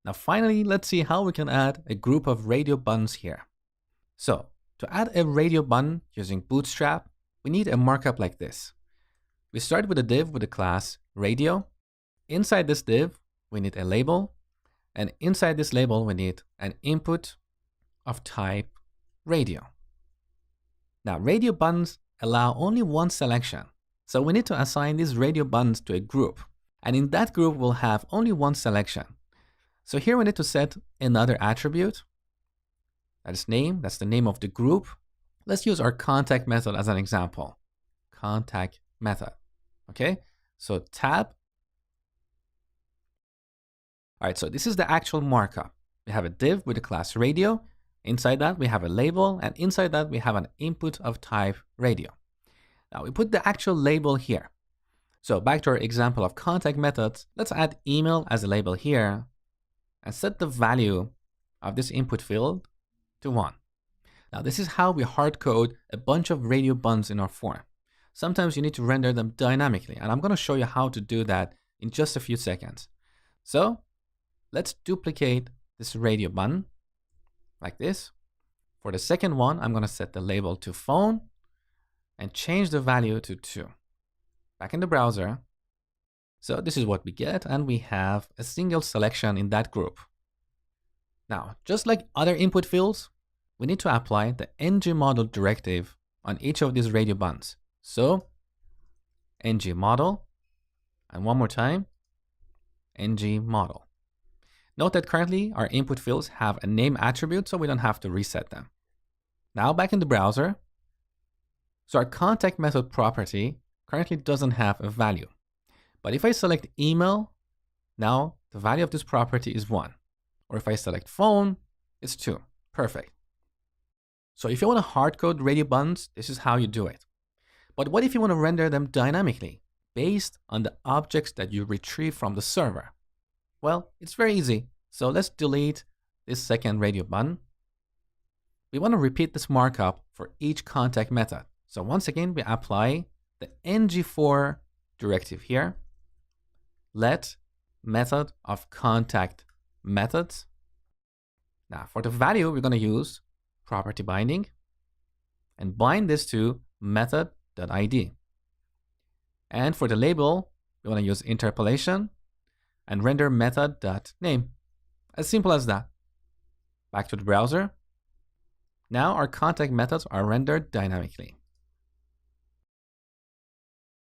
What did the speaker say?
Now finally, let's see how we can add a group of radio buttons here. So to add a radio button using Bootstrap, we need a markup like this. We start with a div with the class radio. Inside this div, we need a label. And inside this label, we need an input of type radio. Now, radio buttons allow only one selection. So we need to assign these radio buttons to a group. And in that group, we'll have only one selection. So here we need to set another attribute. That is name. That's the name of the group. Let's use our contact method as an example. Contact method. Okay, so tab. All right, so this is the actual markup. We have a div with the class radio. Inside that, we have a label. And inside that, we have an input of type radio. Now we put the actual label here. So back to our example of contact methods, let's add email as a label here and set the value of this input field to 1. Now this is how we hard code a bunch of radio buttons in our form. Sometimes you need to render them dynamically, and I'm going to show you how to do that in just a few seconds. So let's duplicate this radio button like this. For the second one, I'm going to set the label to phone and change the value to 2. Back in the browser. So this is what we get, and we have a single selection in that group. Now, just like other input fields, we need to apply the ngModel directive on each of these radio buttons. So ngModel, and one more time, ngModel. Note that currently our input fields have a name attribute, so we don't have to reset them. Now back in the browser. So our contact method property currently doesn't have a value. But if I select email, now the value of this property is 1. Or if I select phone, it's 2. Perfect. So if you want to hard code radio buttons, this is how you do it. But what if you want to render them dynamically based on the objects that you retrieve from the server? Well, it's very easy. So let's delete this second radio button. We want to repeat this markup for each contact method. So once again, we apply the ng4 directive here. Let method of contact methods. Now for the value, we're going to use property binding and bind this to method.id. And for the label, we want to use interpolation and render method.name. As simple as that. Back to the browser. Now our contact methods are rendered dynamically.